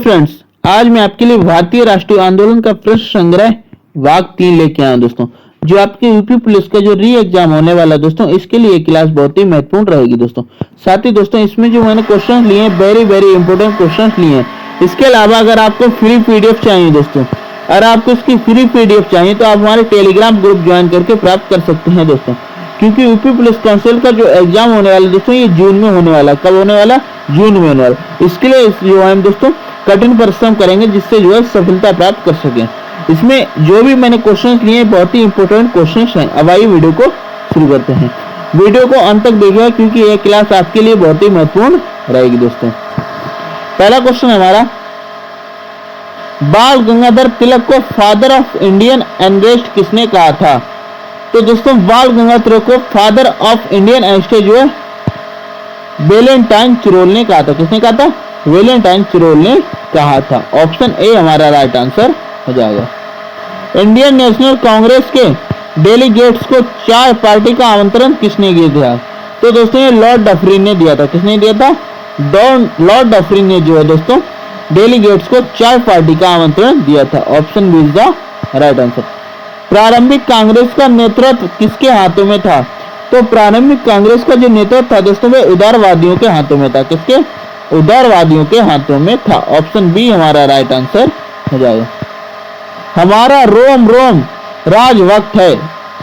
Friends, आज मैं आपके लिए भारतीय राष्ट्रीय आंदोलन का प्रश्न संग्रह भाग 3 लेके आया दोस्तों, जो आपके यूपी पुलिस का जो री एग्जाम होने वाला है दोस्तों, इसके लिए ये क्लास बहुत ही महत्वपूर्ण रहेगी दोस्तों। साथ ही दोस्तों, इसमें जो मैंने क्वेश्चन लिए हैं, वेरी इंपोर्टेंट क्वेश्चन लिए हैं। इसके अलावा अगर आपको फ्री पीडीएफ चाहिए दोस्तों, अगर आपको इसकी फ्री पीडीएफ चाहिए तो आप हमारे टेलीग्राम ग्रुप ज्वाइन करके प्राप्त कर सकते हैं दोस्तों, क्योंकि यूपी पुलिस काउंसिल का जो एग्जाम होने वाला है दोस्तों, ये जून में होने वाला है। कब होने वाला? जून में होने वाला। इसके लिए जो है दोस्तों कठिन परिश्रम करेंगे, जिससे जो है सफलता प्राप्त कर सकें। इसमें जो भी मैंने क्वेश्चन लिए बहुत ही इंपोर्टेंट क्वेश्चन हैं। अब आइए वीडियो को शुरू करते हैं। वीडियो को अंत तक देखिएगा, क्योंकि यह क्लास आपके लिए बहुत ही महत्वपूर्ण रहेगी दोस्तों। पहला क्वेश्चन है हमारा, बाल गंगाधर तिलक को फादर ऑफ इंडियन अनरेस्ट किसने कहा था? तो दोस्तों, बाल गंगाधर तिलक को फादर ऑफ इंडियन अनरेस्ट जो है वैलेंटाइन चिरोल ने कहा था। किसने कहा था? वैलेंटाइन चिरोल ने कहा था। ऑप्शन ए हमारा राइट आंसर हो जाएगा। इंडियन नेशनल कांग्रेस के डेलीगेट्स को चाय पार्टी का आमंत्रण किसने दिया? तो दोस्तों, ये लॉर्ड डफरिन ने दिया था। किसने दिया था? लॉर्ड डफरिन ने जो है दोस्तों डेलीगेट्स को चाय पार्टी का आमंत्रण दिया था। Option B is the right answer. प्रारंभिक कांग्रेस का नेतृत्व किसके हाथों में था? तो प्रारंभिक कांग्रेस का जो नेतृत्व था दोस्तों, वह उदारवादियों के हाथों में था। किसके? उदारवादियों के हाथों में था। ऑप्शन बी हमारा राइट आंसर हो जाएगा। हमारा रोम रोम राजभक्त है,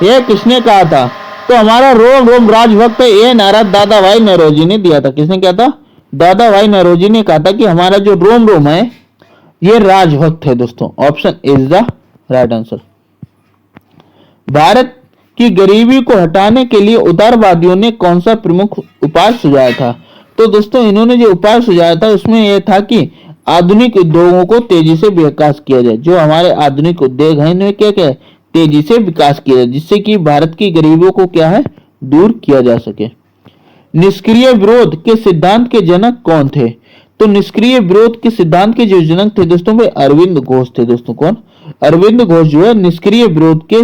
यह किसने कहा था? तो हमारा रोम रोम राजभक्त है, यह नारा दादा भाई नौरोजी ने दिया था। किसने कहा था? दादा भाई नौरोजी ने कहा था कि हमारा जो रोम रोम है ये राजभक्त है दोस्तों। Option is the right answer. Bharat की गरीबी को हटाने के लिए उदारवादियों ने कौन सा प्रमुख उपाय सुझाया था? तो दोस्तों, इन्होंने जो उपाय सुझाया था उसमें यह था कि आधुनिक उद्योगों को तेजी से विकास किया जाए। जो हमारे आधुनिक उद्योग हैं, इन्हें क्या क्या तेजी से विकास किया जाए, जिससे कि भारत की गरीबों को क्या है दूर किया जा सके। निष्क्रिय विरोध के सिद्धांत के जनक कौन थे? तो निष्क्रिय विरोध के सिद्धांत के जो जनक थे दोस्तों, वे अरविंद घोष थे दोस्तों। कौन? अरविंद घोष जो है निष्क्रिय विरोध के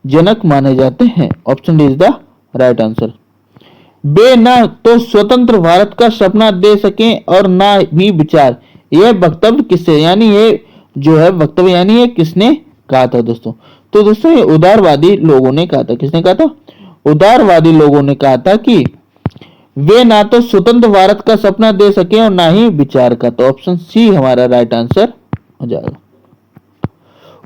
जनक माने जाते हैं। Option D is the right answer. वे न तो स्वतंत्र भारत का सपना दे सके और ना भी विचार, यह वक्तव्य किससे, यानी ये जो है वक्तव्य, यानी ये किसने कहा था दोस्तों? तो दोस्तों, ये उदारवादी लोगों ने कहा था। किसने कहा था? उदारवादी लोगों ने कहा था कि वे ना तो स्वतंत्र भारत का सपना दे सके और ना ही विचार का। तो ऑप्शन सी हमारा राइट आंसर हो जाएगा।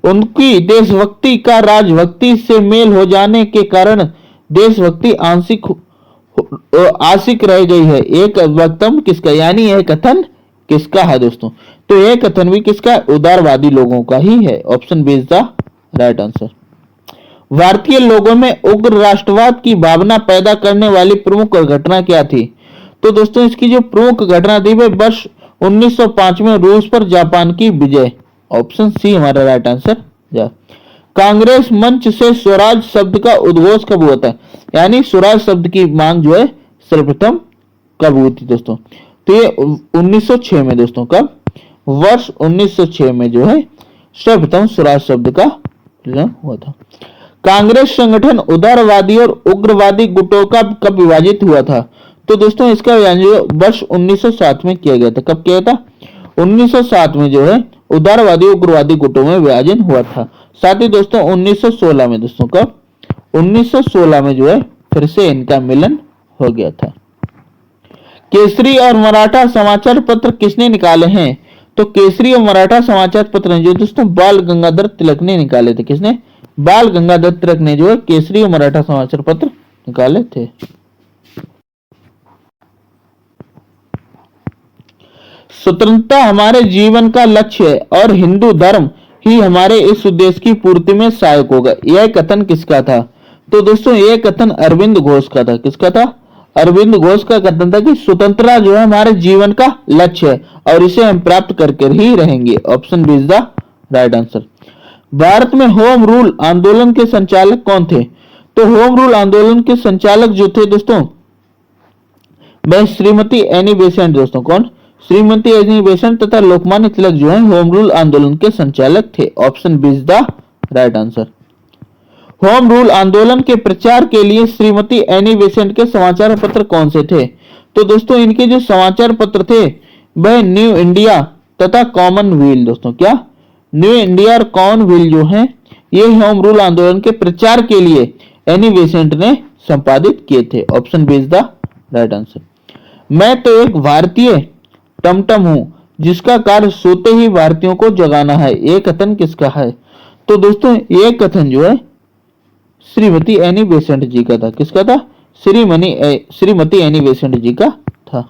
उनकी देशभक्ति का राजभक्ति से मेल हो जाने के कारण देशभक्ति आंशिक रह गई है, एक वक्तव्य किसका, यानी यह कथन किसका है दोस्तों? तो यह कथन भी किसका? उदारवादी लोगों का ही है। Option B is the right answer. भारतीय लोगों में उग्र राष्ट्रवाद की भावना पैदा करने वाली प्रमुख घटना क्या थी? तो दोस्तों, इसकी जो प्रमुख घटना थी वह वर्ष 1905 में रूस पर जापान की विजय। ऑप्शन सी हमारा राइट आंसर। कांग्रेस मंच से स्वराज शब्द का उद्घोष कब हुआ था? यानी स्वराज शब्द की मांग जो है सर्वप्रथम कब हुई थी दोस्तों? तो ये 1906 में दोस्तों। कब? वर्ष 1906 में जो है सर्वप्रथम स्वराज शब्द का हुआ था। कांग्रेस संगठन उदारवादी और उग्रवादी गुटों का कब विभाजित हुआ था? तो दोस्तों, इसका वर्ष 1907 में किया गया था। कब किया था? 1907 में जो है उदारवादी उग्रवादी गुटों में विभाजन हुआ था। साथ ही दोस्तों 1916 में दोस्तों, कब? 1916 में जो है फिर से इनका मिलन हो गया था। केसरी और मराठा समाचार पत्र किसने निकाले हैं? तो केसरी और मराठा समाचार पत्र जो दोस्तों बाल गंगाधर तिलक ने निकाले थे। किसने? बाल गंगाधर तिलक ने जो है केसरी और मराठा समाचार पत्र निकाले थे। स्वतंत्रता हमारे जीवन का लक्ष्य है और हिंदू धर्म ही हमारे इस उद्देश्य की पूर्ति में सहायक होगा, यह कथन किसका था? तो दोस्तों, यह कथन अरविंद घोष का था। किसका था? अरविंद घोष का कथन था कि स्वतंत्रता जो है हमारे जीवन का लक्ष्य है और इसे हम प्राप्त करके ही रहेंगे। Option B is the right answer. भारत में होम रूल आंदोलन के संचालक कौन थे? तो होम रूल आंदोलन के संचालक जो थे दोस्तों, वह श्रीमती एनी बेसेंट दोस्तों। कौन? श्रीमती एनी बेसेंट तथा लोकमान्य तिलक जो है होम रूल आंदोलन के संचालक थे। Option B is the right answer. Home rule आंदोलन के प्रचार के लिए श्रीमती एनी बेसेंट के समाचार पत्र कौन से थे? तो दोस्तों, इनके जो समाचार पत्र थे वह न्यू इंडिया, तथा कॉमनवेल्थ दोस्तों। क्या न्यू इंडिया और कॉमनवेल्थ जो है ये होम रूल आंदोलन के प्रचार के लिए एनी बेसेंट ने संपादित किए थे। Option B is the right answer. मैं तो एक भारतीय टमटम हूं जिसका कार्य सोते ही भारतीयों को जगाना है, ये कथन किसका है? तो दोस्तों ये कथन जो है श्रीमती एनी बेसेंट जी का था। किसका था? श्रीमती एनी बेसेंट जी का था।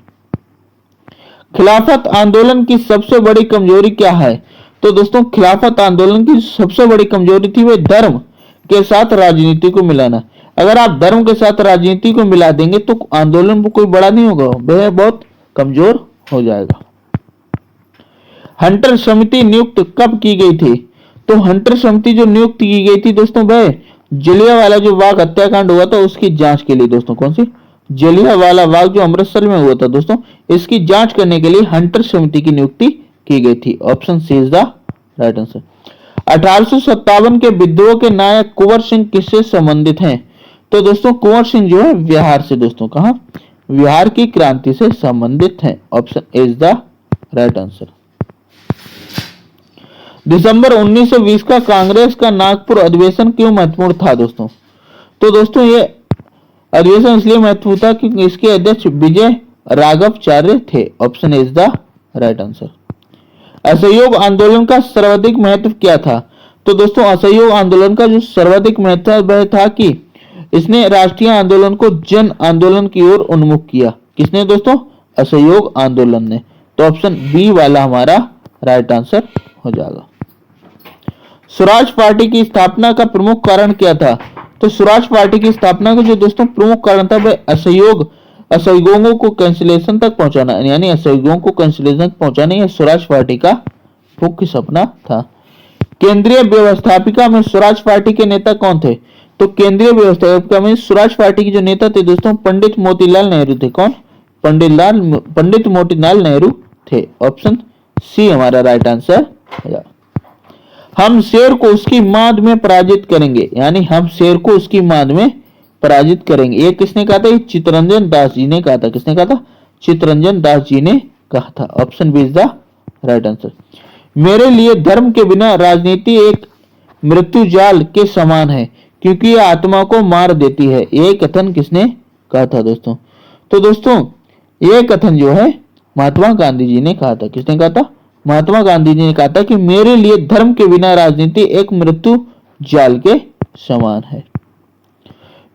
खिलाफत आंदोलन की सबसे बड़ी कमजोरी क्या है? तो दोस्तों खिलाफत आंदोलन की सबसे बड़ी कमजोरी थी वह धर्म के साथ राजनीति को मिलाना। अगर आप धर्म के साथ राजनीति को मिला देंगे तो आंदोलन कोई बड़ा नहीं होगा, वह बहुत कमजोर हो जाएगा। हंटर समिति नियुक्त कब की गई थी? तो हंटर समिति जो नियुक्त की गई थी दोस्तों वह जलियांवाला जो बाग हत्याकांड हुआ था उसकी जांच के लिए। दोस्तों कौन सी? जलियांवाला बाग जो अमृतसर में हुआ था दोस्तों, इसकी जांच करने के लिए हंटर समिति की नियुक्ति की गई थी। Option C is the right answer. 1857 के विद्रोह के नायक कुंवर सिंह किससे संबंधित हैं? तो दोस्तों कुंवर सिंह जो है बिहार से दोस्तों, कहां? बिहार की क्रांति से संबंधित हैं। Option A is the right answer. दिसंबर 1920 का कांग्रेस का नागपुर अधिवेशन क्यों महत्वपूर्ण था दोस्तों? तो दोस्तों ये अधिवेशन इसलिए महत्वपूर्ण था क्योंकि इसके अध्यक्ष विजय राघवाचार्य थे। Option is the right answer. असहयोग आंदोलन का सर्वाधिक महत्व क्या था? तो दोस्तों असहयोग आंदोलन का जो सर्वाधिक महत्व वह था कि इसने राष्ट्रीय आंदोलन को जन आंदोलन की ओर उन्मुख किया। किसने दोस्तों? असहयोग आंदोलन ने। तो ऑप्शन बी वाला हमारा राइट आंसर हो जाएगा। स्वराज पार्टी की स्थापना का प्रमुख कारण क्या था? तो स्वराज पार्टी की स्थापना का जो दोस्तों प्रमुख कारण था वह असहयोगों को कैंसिलेशन तक पहुंचाना, यानी असहयोगों को कैंसिलेशन तक पहुंचाना यह स्वराज पार्टी का मुख्य सपना था। केंद्रीय व्यवस्थापिका में स्वराज पार्टी के नेता कौन थे? तो केंद्रीय व्यवस्थापिका में स्वराज पार्टी के जो नेता थे दोस्तों पंडित मोतीलाल नेहरू थे। कौन? पंडित मोतीलाल नेहरू थे। ऑप्शन सी हमारा राइट आंसर है। हम शेर को उसकी माद में पराजित करेंगे, यानी हम शेर को उसकी माद में पराजित करेंगे, ये किसने कहा था? ये चित्तरंजन दास जी ने कहा था। किसने कहा था? चित्तरंजन दास जी ने कहा था। Option B is the right answer. मेरे लिए धर्म के बिना राजनीति एक मृत्यु जाल के समान है क्योंकि यह आत्मा को मार देती है, ये कथन किसने कहा था दोस्तों? तो दोस्तों ये कथन जो है महात्मा गांधी जी ने कहा था। किसने कहा था? महात्मा गांधी जी ने कहा था कि मेरे लिए धर्म के बिना राजनीति एक मृत्यु जाल के समान है।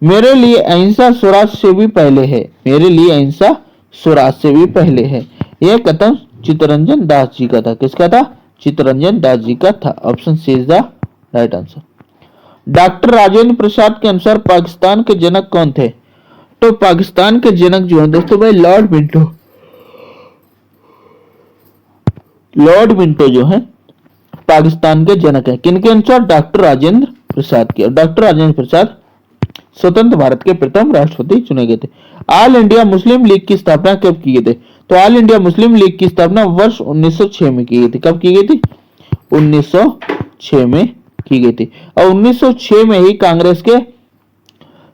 मेरे लिए अहिंसा स्वराज से भी पहले है। मेरे लिए अहिंसा स्वराज से भी पहले है, यह कथन चित्तरंजन दास जी का था। किसका था? चित्तरंजन दास जी का था। Option C is the right answer. Doctor Rajendra Prasad के अनुसार पाकिस्तान के जनक कौन थे? तो पाकिस्तान के जनक जो है दोस्तों भाई लॉर्ड मिंटो जो है पाकिस्तान के जनक है। किनके अनुसार? डॉक्टर राजेंद्र प्रसाद के। डॉक्टर राजेंद्र प्रसाद स्वतंत्र भारत के प्रथम राष्ट्रपति चुने गए थे। ऑल इंडिया मुस्लिम लीग की स्थापना कब की गई थी? तो ऑल इंडिया मुस्लिम लीग की स्थापना वर्ष 1906 में की गई थी। कब की गई थी? 1906 में की गई थी। और 1906 में ही कांग्रेस के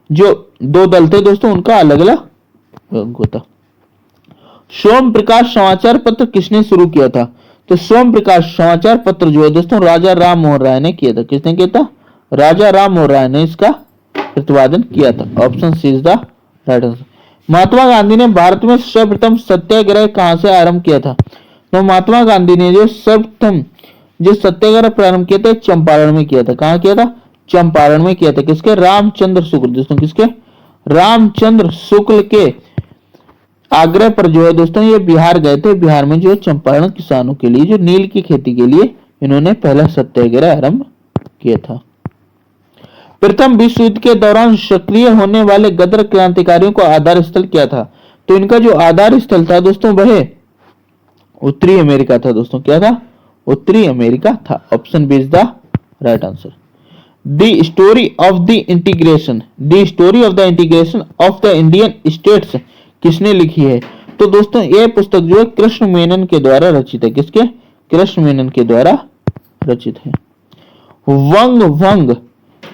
जो दो दल थे दोस्तों उनका अलग अलग होता। सोम प्रकाश समाचार पत्र किसने शुरू किया था? तो सोम प्रकाश समाचार पत्र जो है दोस्तों राजा राम मोहन राय ने किया था। किसने किया था? राजा राम मोहन राय ने इसका प्रतिपादन किया था। Option C is the right answer. Mahatma Gandhi ने भारत में सर्वप्रथम सत्याग्रह कहां से आरंभ किया था? तो महात्मा गांधी ने जो सर्वप्रथम जो सत्याग्रह प्रारंभ किया था चंपारण में किया था। कहां किया था? चंपारण में किया था। किसके? रामचंद्र शुक्ल दोस्तों। किसके? रामचंद्र शुक्ल के आग्रह पर जो है दोस्तों ये बिहार गए थे। बिहार में जो चंपारण किसानों के लिए जो नील की खेती के लिए इन्होंने पहला सत्याग्रह आरंभ किया था। प्रथम विश्व युद्ध के दौरान सक्रिय होने वाले गदर क्रांतिकारियों का आधार स्थल क्या था? तो इनका जो आधार स्थल था दोस्तों वह उत्तरी अमेरिका था दोस्तों। क्या था? उत्तरी अमेरिका था। Option B is the right answer. The story of the integration of the Indian states किसने लिखी है? तो दोस्तों यह पुस्तक जो है कृष्ण मेनन के द्वारा रचित है। किसके? कृष्ण मेनन के द्वारा रचित है। वंग भंग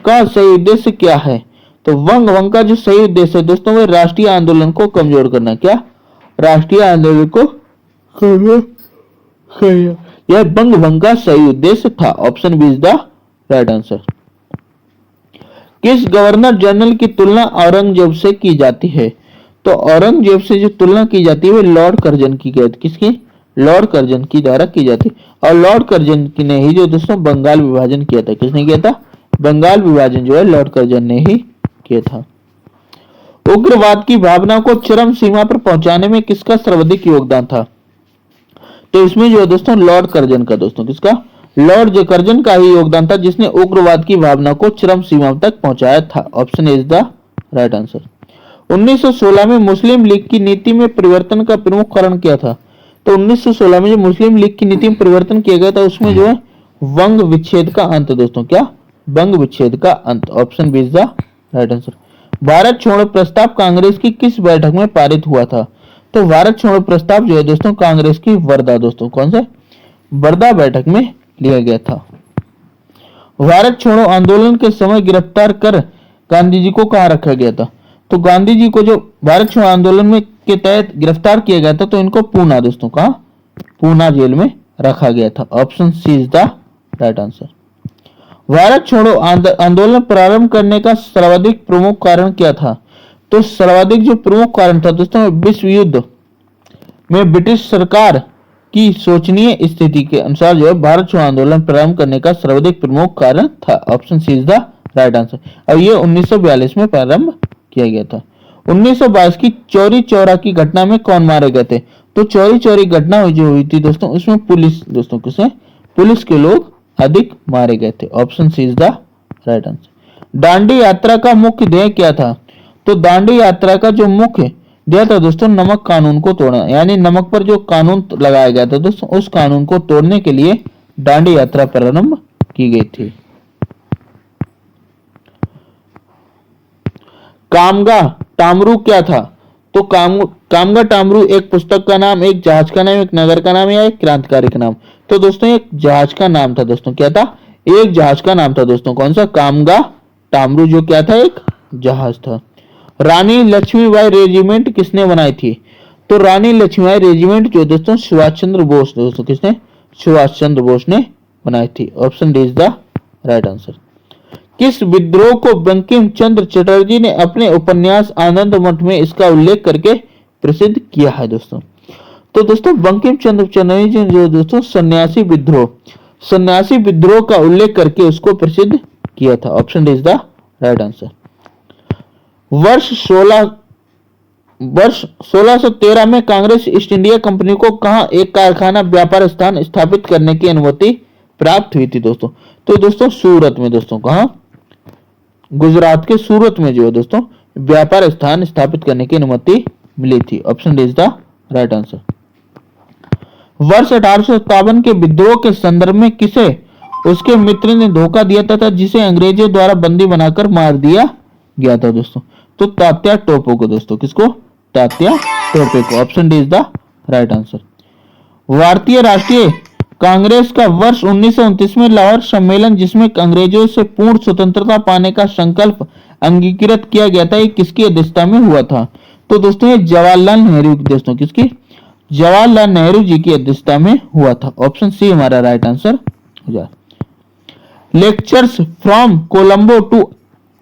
का सही उद्देश्य क्या है? तो वंग भंग का जो सही उद्देश्य है दोस्तों वह राष्ट्रीय आंदोलन को कमजोर करना। क्या? राष्ट्रीय आंदोलन को कमजोर यह बंग भंग का सही उद्देश्य था। Option B is the right answer. किस गवर्नर जनरल की तुलना औरंगजेब से की जाती है? तो औरंगजेब से जो तुलना की जाती है वो लॉर्ड कर्जन की गई। किसकी? लॉर्ड कर्जन की द्वारा की जाती है। और लॉर्ड कर्जन की ने ही जो दोस्तों बंगाल विभाजन किया था। किसने किया था? बंगाल विभाजन जो है लॉर्ड कर्जन ने ही किया था। उग्रवाद की भावना को चरम सीमा पर पहुंचाने में किसका सर्वाधिक योगदान था? तो इसमें जो है दोस्तों लॉर्ड कर्जन का। दोस्तों किसका? लॉर्ड कर्जन का ही योगदान था जिसने उग्रवाद की भावना को चरम सीमा तक पहुंचाया था। Option is the right answer. 1916 में मुस्लिम लीग की नीति में परिवर्तन का प्रमुख कारण क्या था? तो 1916 में जो मुस्लिम लीग की नीति में परिवर्तन किया गया था उसमें जो है वंग विच्छेद का अंत। दोस्तों क्या? वंग विच्छेद का अंत। Option B is the right answer. Bharat छोड़ो प्रस्ताव कांग्रेस की किस बैठक में पारित हुआ था? तो भारत छोड़ो प्रस्ताव जो है दोस्तों कांग्रेस की वर्धा। दोस्तों कौन से? वर्धा बैठक में लिया गया था। भारत छोड़ो आंदोलन के समय गिरफ्तार कर गांधी जी को कहां रखा गया था? तो गांधी जी को जो भारत छोड़ो आंदोलन में के तहत गिरफ्तार किया गया था तो इनको पूना। दोस्तों कहां? पूना जेल में रखा गया था। Option C is the right answer. Bharat छोड़ो आंदोलन प्रारंभ करने का सर्वाधिक प्रमुख कारण क्या था? तो सर्वाधिक जो प्रमुख कारण था दोस्तों विश्व युद्ध में ब्रिटिश सरकार की शोचनीय स्थिति के अनुसार जो है भारत छोड़ो आंदोलन प्रारंभ करने का सर्वाधिक प्रमुख कारण था। Option C is the right answer. और ये 1942 में प्रारंभ किया गया था। 1922 की चौरी चौरा की घटना में कौन मारे गए थे? तो चौरी चौरी घटना जो हुई थी दोस्तों उसमें पुलिस। दोस्तों किसे? पुलिस के लोग अधिक मारे गए थे। Option C is the right answer. Dandi यात्रा का मुख्य ध्येय क्या था? तो दांडी यात्रा का जो मुख्य ध्येय था दोस्तों नमक कानून को तोड़ना। यानी नमक पर जो कानून लगाया गया था दोस्तों उस कानून को तोड़ने के लिए दांडी यात्रा प्रारंभ की गई थी। कामगा टामरू क्या था? तो कामगा टामरू एक पुस्तक का नाम, एक जहाज का नाम, एक नगर का नाम या एक क्रांतिकारी का नाम? तो दोस्तों एक जहाज का नाम था। दोस्तों क्या था? एक जहाज का नाम था। दोस्तों कौन सा? कामगा टामरू जो क्या था? एक जहाज था। रानी लक्ष्मीबाई रेजिमेंट किसने बनाई थी? तो रानी लक्ष्मीबाई रेजिमेंट जो दोस्तों सुभाष चंद्र बोस। दोस्तों किसने? सुभाष चंद्र बोस ने बनाई थी। Option D is the right answer. किस विद्रोह को बंकिम चंद्र चटर्जी ने अपने उपन्यास आनंद मठ में इसका उल्लेख करके प्रसिद्ध किया है? दोस्तों तो दोस्तों बंकिम चंद्र चटर्जी ने जो दोस्तों सन्यासी विद्रोह का उल्लेख करके उसको प्रसिद्ध किया था। Option D is the right answer. वर्ष 1613 में कांग्रेस ईस्ट इंडिया कंपनी को कहां एक कारखाना व्यापार स्थान स्थापित करने की अनुमति प्राप्त हुई थी? दोस्तों तो दोस्तों सूरत में। दोस्तों कहां? गुजरात के सूरत में जो है दोस्तों व्यापार स्थान स्थापित करने की अनुमति मिली थी। Option D is the right answer. वर्ष 1857 के विद्रोह के संदर्भ में किसे उसके मित्र ने धोखा दिया था जिसे अंग्रेजों द्वारा बंदी बनाकर मार दिया गया था? दोस्तों तो तात्या टोपे को। दोस्तों किसको? तात्या टोपे को। Option D is the right answer. भारतीय राष्ट्रीय कांग्रेस का वर्ष 1929 में लाहौर सम्मेलन जिसमें अंग्रेजों से पूर्ण स्वतंत्रता पाने का संकल्प अंगीकृत किया गया था ये किसकी अध्यक्षता में हुआ था? तो दोस्तों ये जवाहरलाल नेहरू। दोस्तों किसकी? जवाहरलाल नेहरू जी की अध्यक्षता में हुआ था। ऑप्शन सी हमारा राइट आंसर हो जाए। Lectures from Colombo to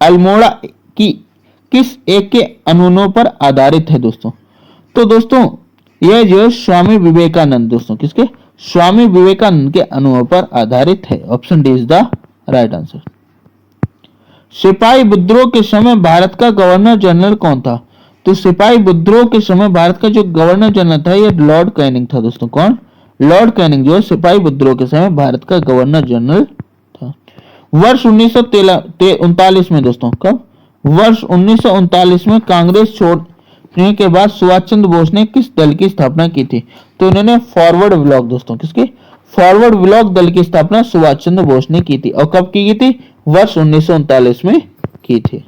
Almora की किस एक के अनुनों पर आधारित है? दोस्तों तो दोस्तों यह जो है स्वामी विवेकानंद। दोस्तों किसके? स्वामी विवेकानंद के अनुभव पर आधारित है। Option D is the right answer. सिपाही विद्रोह के समय भारत का गवर्नर जनरल कौन था? तो सिपाही विद्रोह के समय भारत का जो गवर्नर जनरल था यह लॉर्ड कैनिंग था। दोस्तों कौन? लॉर्ड कैनिंग जो है सिपाही विद्रोह के समय भारत का गवर्नर जनरल था। वर्ष 1939 में। दोस्तों कब? वर्ष 1939 में कांग्रेस छोड़ने के बाद सुभाष चंद्र बोस ने किस दल की स्थापना की थी? तो उन्होंने फॉरवर्ड ब्लॉक। दोस्तों किसके? फॉरवर्ड ब्लॉक दल की स्थापना सुभाष चंद्र बोस ने की थी। और कब की थी? वर्ष 1939 में की थी।